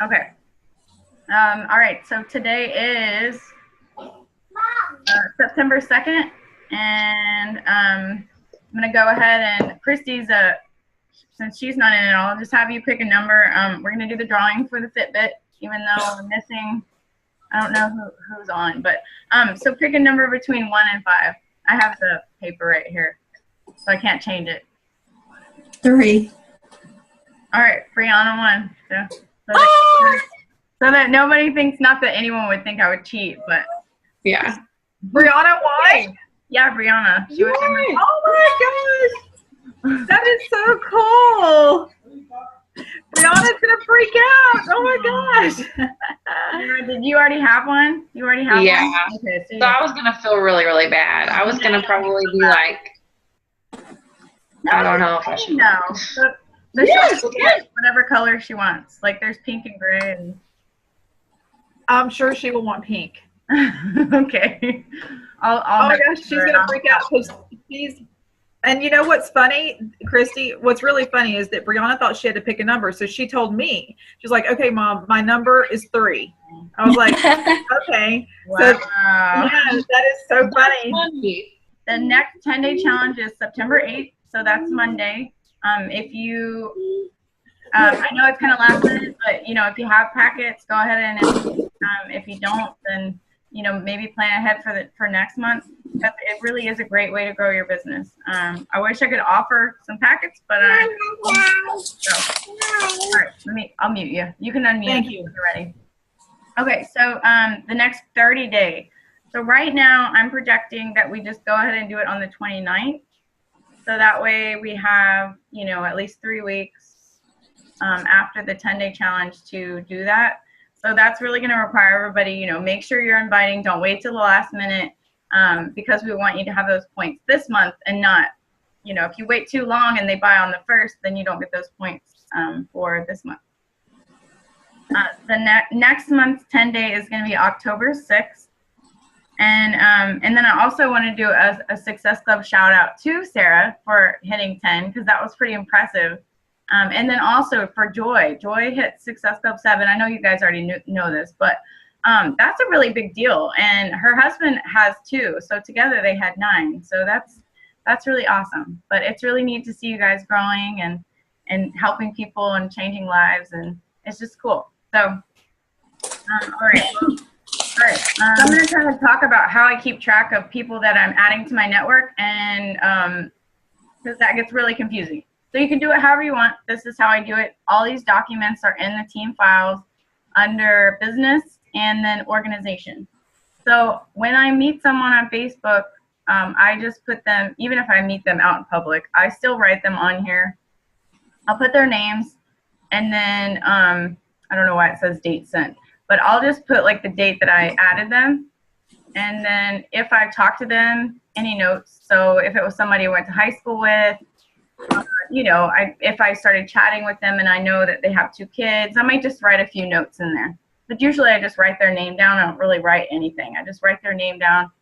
Okay. All right. So today is September 2nd, and I'm gonna go ahead and Christy's since she's not in it, I'll just have you pick a number. We're gonna do the drawing for the Fitbit, even though we're missing. I don't know who's on, but so pick a number between 1 and 5. I have the paper right here, so I can't change it. 3. All right, Brianna 1. So that nobody thinks, not that anyone would think I would cheat, but Yeah. Brianna, why? yeah, Brianna. She was Oh my gosh, that is so cool. Brianna's gonna freak out. Oh my gosh. Did you already have one? You already have Yeah. one? Okay, So I was gonna feel really, really bad. I was gonna probably be like, I don't know if I should. No. So Yes, she'll get whatever color she wants. Like there's pink and gray and I'm sure she will want pink. okay. Oh my gosh, she's gonna freak out because she's. And you know what's funny, Christy? What's really funny is that Brianna thought she had to pick a number, so she told me. She's like, "Okay, Mom, my number is 3." I was like, "Okay." Wow. So yeah, that is so funny. The next 10-day challenge is September 8th, so that's Monday. If you, I know it's kind of last minute, but you know, if you have packets, go ahead and if you don't, then you know, maybe plan ahead for next month. But it really is a great way to grow your business. I wish I could offer some packets, but so. All right, I'll mute you. You can unmute. Thank you. When you're ready. Okay, so the next 30 day. So right now I'm projecting that we just go ahead and do it on the 29th. So that way we have, you know, at least 3 weeks after the 10-day challenge to do that. So that's really going to require everybody, you know, make sure you're inviting. Don't wait till the last minute because we want you to have those points this month and not, you know, if you wait too long and they buy on the 1st, then you don't get those points for this month. The next month's 10-day is going to be October 6th. And then I also want to do a Success Club shout out to Sarah for hitting 10 because that was pretty impressive. And then also for Joy. Joy hit Success Club 7. I know you guys already know this, but that's a really big deal. And her husband has 2. So together they had 9. So that's really awesome. But it's really neat to see you guys growing and helping people and changing lives. And it's just cool. So, all right. All right. So I'm going to kind of talk about how I keep track of people that I'm adding to my network. And because that gets really confusing. So you can do it however you want. This is how I do it. All these documents are in the team files under business and then organization. So when I meet someone on Facebook, I just put them, even if I meet them out in public, I still write them on here. I'll put their names and then I don't know why it says date sent, but I'll just put like the date that I added them. And then if I've talked to them, any notes. So if it was somebody I went to high school with, you know, if I started chatting with them and I know that they have 2 kids, I might just write a few notes in there. But usually I just write their name down. I don't really write anything. I just write their name down.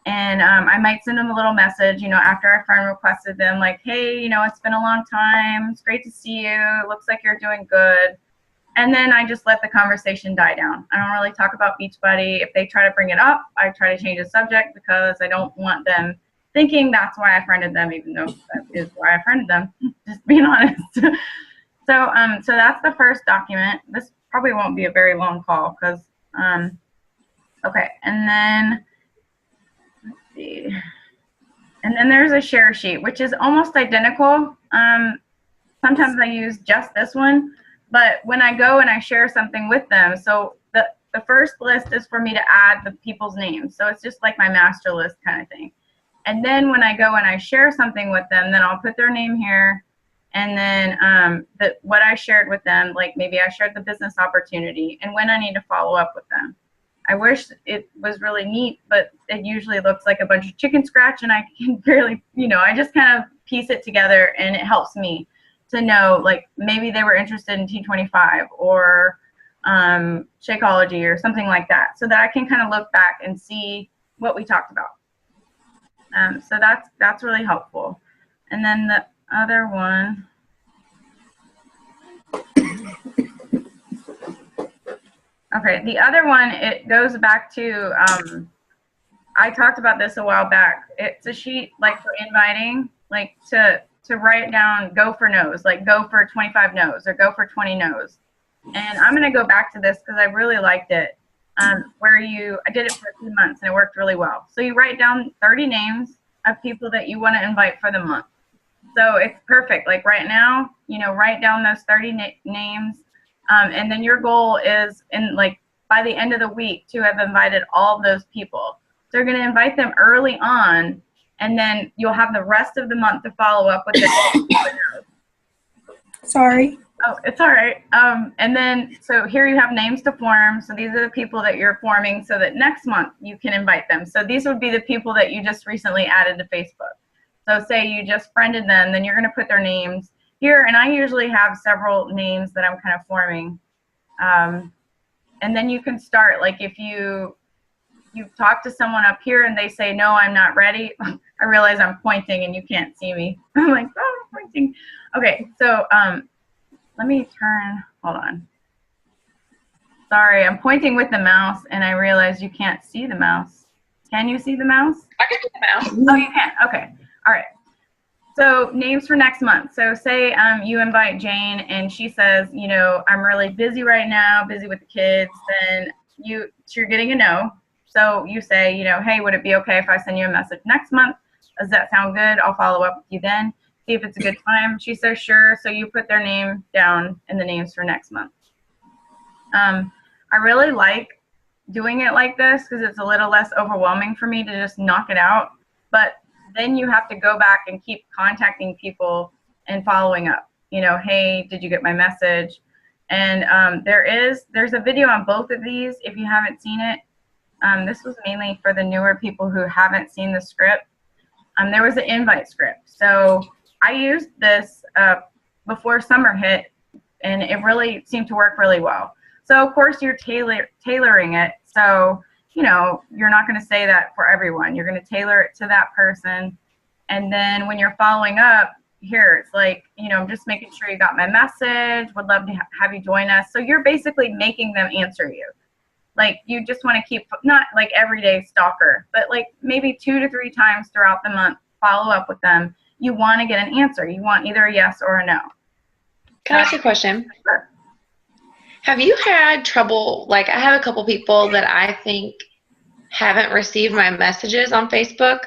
And I might send them a little message, you know, after our friend requested them, like, hey, you know, it's been a long time. It's great to see you. It looks like you're doing good. And then I just let the conversation die down. I don't really talk about Beachbody. If they try to bring it up, I try to change the subject because I don't want them thinking that's why I friended them, even though that is why I friended them, just being honest. So that's the first document. This probably won't be a very long call because, okay. And then, let's see. And then there's a share sheet, which is almost identical. Sometimes I use just this one, but when I go and I share something with them, so the first list is for me to add the people's names. So it's just like my master list kind of thing. And then when I go and I share something with them, then I'll put their name here. And then what I shared with them, like maybe I shared the business opportunity and when I need to follow up with them. I wish it was really neat, but it usually looks like a bunch of chicken scratch and I can barely, you know, I just kind of piece it together and it helps me to know, like maybe they were interested in T25 or Shakeology or something like that so that I can kind of look back and see what we talked about. So that's really helpful. And then the other one, Okay, the other one, it goes back to, I talked about this a while back. It's a sheet like for inviting, like to write down go for no's, like go for 25 no's or go for 20 no's. And I'm going to go back to this because I really liked it. I did it for a few months and it worked really well. So you write down 30 names of people that you want to invite for the month. So it's perfect. Like right now, write down those 30 names. And then your goal is by the end of the week to have invited all of those people. So you're going to invite them early on, and then you'll have the rest of the month to follow up with it. Sorry. Oh, it's all right. And then, so here you have names to form. So these are the people that you're forming so that next month you can invite them. So these would be the people that you just recently added to Facebook. So say you just friended them, then you're going to put their names here. And I usually have several names that I'm kind of forming. And then you can start, like if you talk to someone up here and they say, no, I'm not ready. I realize I'm pointing and you can't see me. I'm like, oh, I'm pointing. Okay, so let me hold on. Sorry, I'm pointing with the mouse and I realize you can't see the mouse. Can you see the mouse? I can see the mouse. Oh, you can, okay, all right. So names for next month. So say you invite Jane and she says, I'm really busy right now, busy with the kids, then you're getting a no. So you say, hey, would it be okay if I send you a message next month? Does that sound good? I'll follow up with you then. See if it's a good time. She says, sure. So you put their name down in the names for next month. I really like doing it like this because it's a little less overwhelming for me to just knock it out. But then you have to go back and keep contacting people and following up. Hey, did you get my message? And there's a video on both of these if you haven't seen it. This was mainly for the newer people who haven't seen the script. There was an invite script. So I used this before summer hit, and it really seemed to work really well. So, of course, you're tailoring it. So, you're not going to say that for everyone. You're going to tailor it to that person. And then when you're following up, here, it's like, I'm just making sure you got my message. Would love to have you join us. So you're basically making them answer you. Like, you just want to keep, not like everyday stalker, but like maybe 2 to 3 times throughout the month, follow up with them. You want to get an answer. You want either a yes or a no. Can I ask you a question? Sure. Have you had trouble, like I have a couple people that I think haven't received my messages on Facebook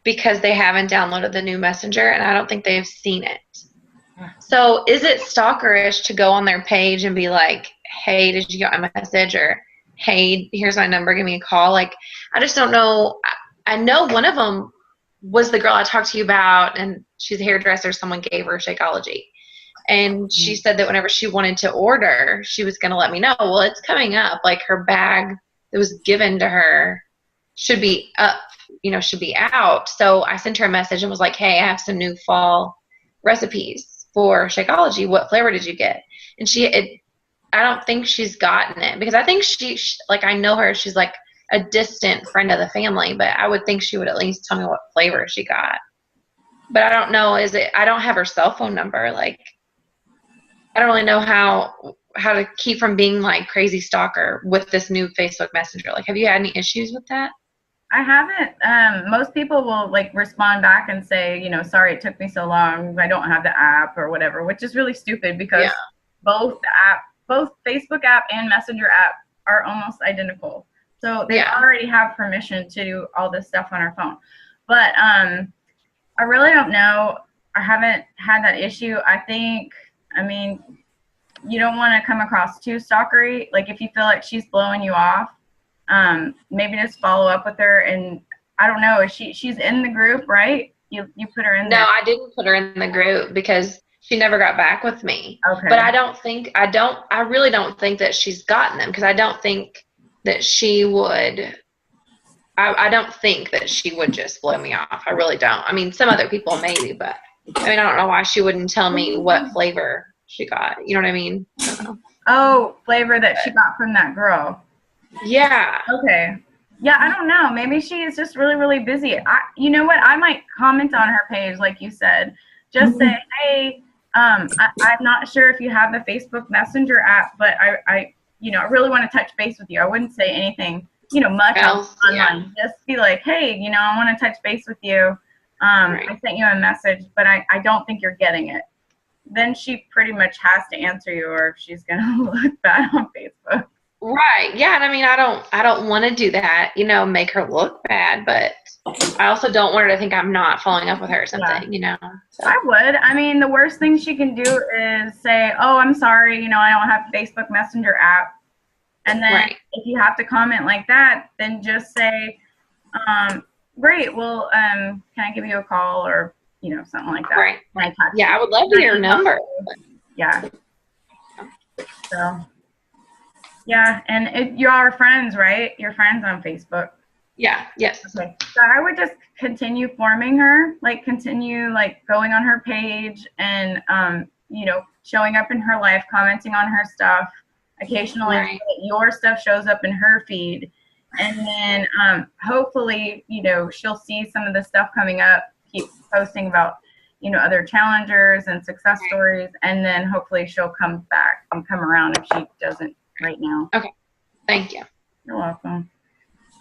because they haven't downloaded the new messenger and I don't think they've seen it. So is it stalkerish to go on their page and be like, hey, did you get my message? Or, hey, here's my number, give me a call. Like, I just don't know. I know one of them was the girl I talked to you about, and she's a hairdresser. Someone gave her Shakeology. And she said that whenever she wanted to order, she was going to let me know. Well, it's coming up. Like, her bag that was given to her should be up, should be out. So I sent her a message and was like, hey, I have some new fall recipes for Shakeology. What flavor did you get? And I don't think she's gotten it because I think I know her. She's like a distant friend of the family, but I would think she would at least tell me what flavor she got. But I don't know. I don't have her cell phone number. Like, I don't really know how to keep from being like crazy stalker with this new Facebook Messenger. Like, have you had any issues with that? I haven't. Most people will like respond back and say, sorry it took me so long. I don't have the app or whatever, which is really stupid because both Facebook app and Messenger app are almost identical. So they already have permission to do all this stuff on our phone. But I really don't know. I haven't had that issue. I mean, you don't want to come across too stalkery. Like, if you feel like she's blowing you off, maybe just follow up with her. And I don't know, she's in the group, right? You put her in there. No, I didn't put her in the group because she never got back with me. Okay. But I really don't think that she's gotten them because I don't think that she would. I don't think that she would just blow me off. I really don't. I mean, some other people maybe, but I don't know why she wouldn't tell me what flavor she got. You know what I mean? Oh, flavor that she got from that girl. Yeah. Okay. Yeah, I don't know. Maybe she is just really, really busy. You know what? I might comment on her page, like you said. Just say, hey, I'm not sure if you have the Facebook Messenger app, but you know, I really want to touch base with you. I wouldn't say anything, you know, much online. Yeah. Just be like, hey, you know, I want to touch base with you. Right. I sent you a message, but I don't think you're getting it. Then she pretty much has to answer you, or if she's gonna look bad on Facebook. Right. Yeah. And I mean, I don't want to do that, you know, make her look bad, but I also don't want her to think I'm not following up with her or something, you know. So. I would. I mean, the worst thing she can do is say, oh, I'm sorry, you know, I don't have Facebook Messenger app. And then if you have to comment like that, then just say, great, well, can I give you a call, or, you know, something like that. Right. Yeah, I would love to hear your number. Yeah. So, yeah, and you are friends, right? You're friends on Facebook. Yeah, yes. Okay. So I would just continue forming her, like continue like going on her page and, you know, showing up in her life, commenting on her stuff. Occasionally your stuff shows up in her feed. And then hopefully, you know, she'll see some of the stuff coming up, keep posting about, you know, other challengers and success stories. And then hopefully she'll come back and come around if she doesn't right now. Okay. Thank you. You're welcome.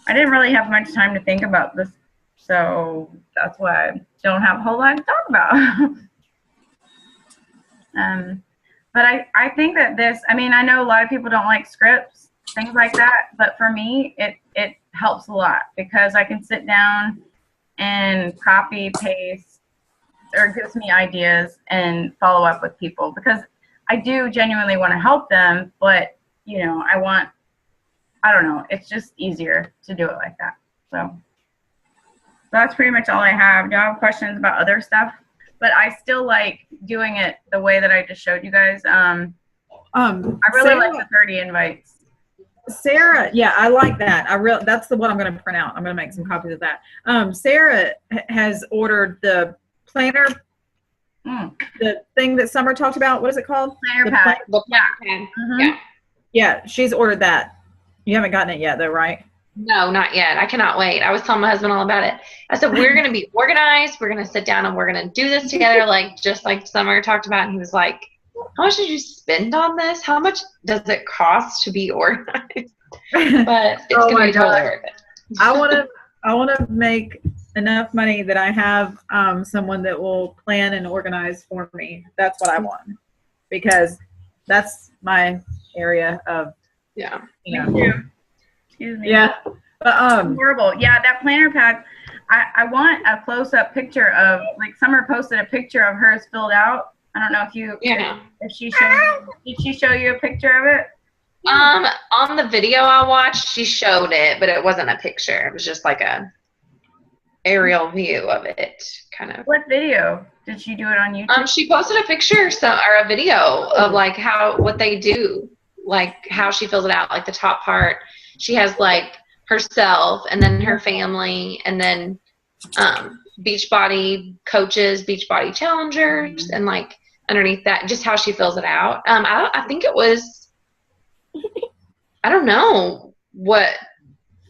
I didn't really have much time to think about this, so that's why I don't have a whole lot to talk about. But I think that this, I mean, I know a lot of people don't like scripts, things like that, but for me, it helps a lot because I can sit down and copy, paste, or it gives me ideas and follow up with people because I do genuinely want to help them, but, you know, I don't know, it's just easier to do it like that. So that's pretty much all I have. Do you have questions about other stuff? But I still like doing it the way that I just showed you guys. I really like the 30 invites. Sarah, yeah, I like that. That's the one I'm going to print out. I'm going to make some copies of that. Sarah has ordered the planner, the thing that Summer talked about. What is it called? Planner pad. Yeah. Yeah, she's ordered that. You haven't gotten it yet, though, right? No, not yet. I cannot wait. I was telling my husband all about it. I said, we're going to be organized. We're going to sit down and we're going to do this together, just like Summer talked about. And he was like, how much did you spend on this? How much does it cost to be organized? But it's going to be totally worth it. I want to make enough money that I have someone that will plan and organize for me. That's what I want because that's my area of Excuse me. Yeah. But horrible. Yeah, that planner pad. I want a close-up picture of, like, Summer posted a picture of hers filled out. I don't know if you if she showed did she show you a picture of it? On the video I watched, she showed it, but it wasn't a picture. It was just like a aerial view of it, kind of. What video? Did she do it on YouTube? She posted a picture or a video of like what they do, like how she fills it out, like the top part. She has like herself and then her family and then Beachbody coaches, Beachbody challengers, and like underneath that, just how she fills it out. I think it was, I don't know what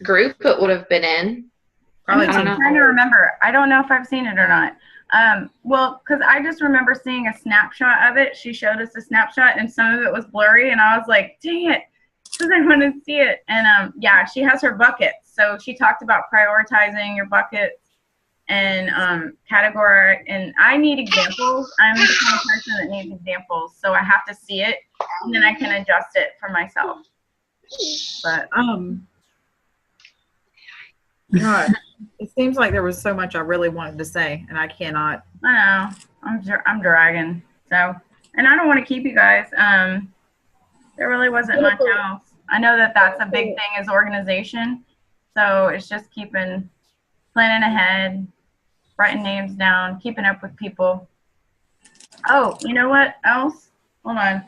group it would have been in. Probably I'm trying to remember. I don't know if I've seen it or not. Well, because I just remember seeing a snapshot of it. She showed us a snapshot, and some of it was blurry, and I was like, dang it, because I want to see it. And yeah, she has her buckets. So she talked about prioritizing your buckets and category. And I need examples. I'm the kind of person that needs examples. So I have to see it, and then I can adjust it for myself. But God, it seems like there was so much I really wanted to say, and I cannot. I know. I'm dragging. So, and I don't want to keep you guys. There really wasn't much else. I know that that's a big thing is organization. So it's just planning ahead, writing names down, keeping up with people. Oh, you know what else? Hold on.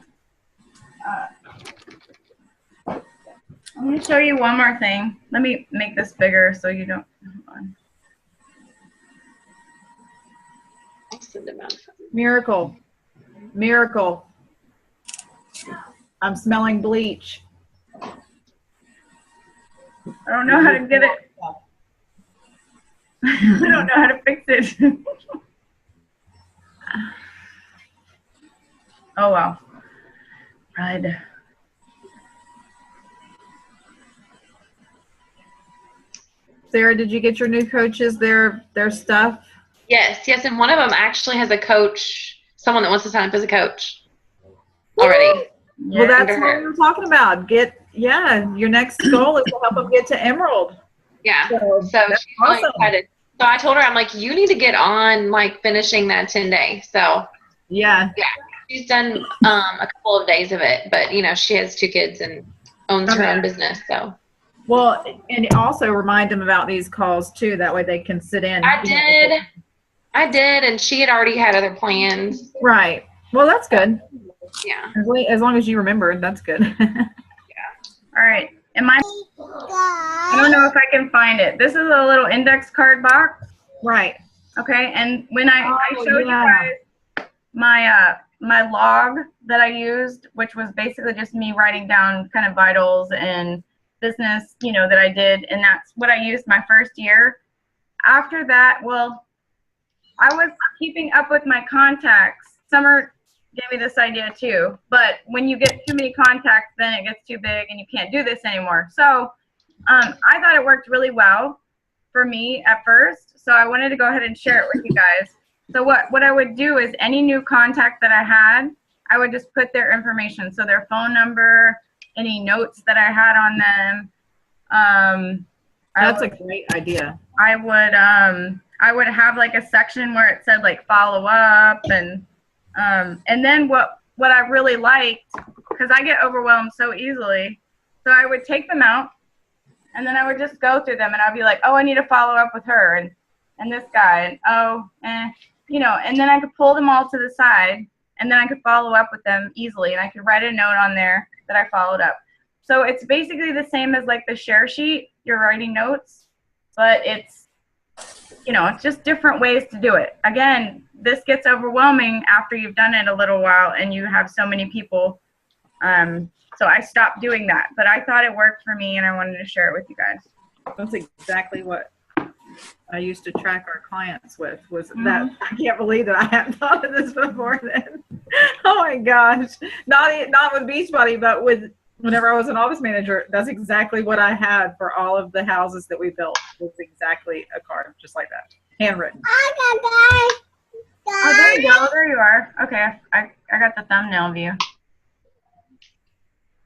I'm going to show you one more thing. Let me make this bigger so you don't. Hold on. Miracle. Miracle. I'm smelling bleach. I don't know how to get it. I don't know how to fix it. Oh, wow. Right. Sarah, did you get your new coaches their stuff? Yes, and one of them actually has a coach, someone that wants to sign up as a coach already. Well, that's Under what her. we were talking about. Your next goal is to help them get to Emerald. Yeah. So So that's she's really awesome. excited. So I told her, I'm like, you need to get on like finishing that 10-day. So Yeah. she's done a couple of days of it, but you know, she has 2 kids and owns her own business. So Well, and also remind them about these calls too. That way they can sit in. I did, and she had already had other plans. Right. Well, that's good. Yeah. As long as you remember, that's good. All right. I don't know if I can find it. This is a little index card box. Right. Okay. And when I showed you guys my log that I used, which was basically just me writing down kind of vitals and business, you know, that I did. And that's what I used my first year. After that, well, I was keeping up with my contacts. Summer gave me this idea too, but when you get too many contacts, then it gets too big and you can't do this anymore. So I thought it worked really well for me at first, so I wanted to go ahead and share it with you guys. So what I would do is any new contact that I had, I would just put their information, so their phone number, any notes that I had on them. That's a great idea. I would have like a section where it said like follow up, and then what I really liked, because I get overwhelmed so easily, so I would take them out and then I would just go through them and I'd be like, oh, I need to follow up with her and this guy, and you know, and then I could pull them all to the side and then I could follow up with them easily, and I could write a note on there that I followed up. So it's basically the same as like the share sheet. You're writing notes, but it's, you know, it's just different ways to do it. Again, this gets overwhelming after you've done it a little while and you have so many people. So I stopped doing that, but I thought it worked for me and I wanted to share it with you guys. That's exactly what I used to track our clients with, was that. I can't believe that I hadn't thought of this before then. Oh my gosh. Not with Beachbody, but whenever I was an office manager, that's exactly what I had for all of the houses that we built. It was exactly a card just like that, handwritten. Oh, there you go. There you are. Okay, I got the thumbnail view.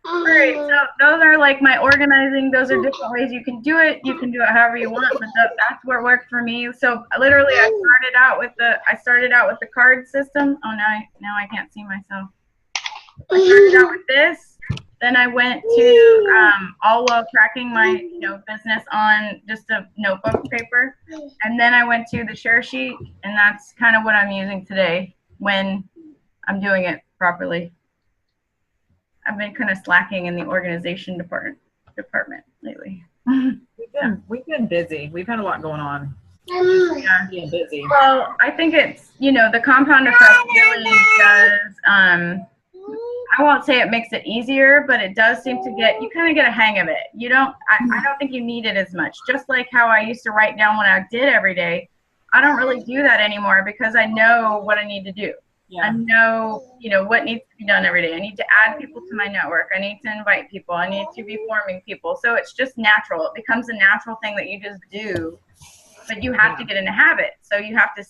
All right, so those are like my organizing. Those are different ways you can do it. You can do it however you want, but that's what worked for me. So literally, I started out with the card system. Oh, now I can't see myself. I started out with this. Then I went to all while tracking my business on just a notebook paper, and then I went to the share sheet, and that's kind of what I'm using today when I'm doing it properly. I've been kind of slacking in the organization department lately. We've been busy. We've had a lot going on. Yeah, being busy. Well, I think it's the compound effect really does. I won't say it makes it easier, but it does seem to you kind of get a hang of it. I don't think you need it as much. Just like how I used to write down what I did every day, I don't really do that anymore because I know what I need to do. Yeah. I know, what needs to be done every day. I need to add people to my network. I need to invite people. I need to be forming people. So it's just natural. It becomes a natural thing that you just do, but you have to get in a habit. So you have to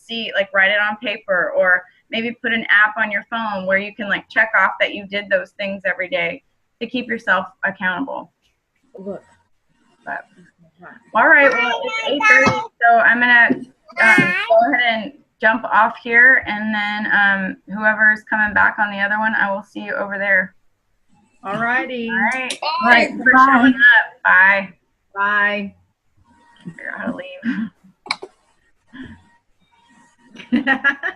write it on paper, or maybe put an app on your phone where you can check off that you did those things every day to keep yourself accountable. Look. But, all right. Well, it's 8:30, so I'm going to go ahead and jump off here, and then whoever's coming back on the other one, I will see you over there. All righty. All right. Thanks for showing up. Bye. Bye. Figure out how to leave.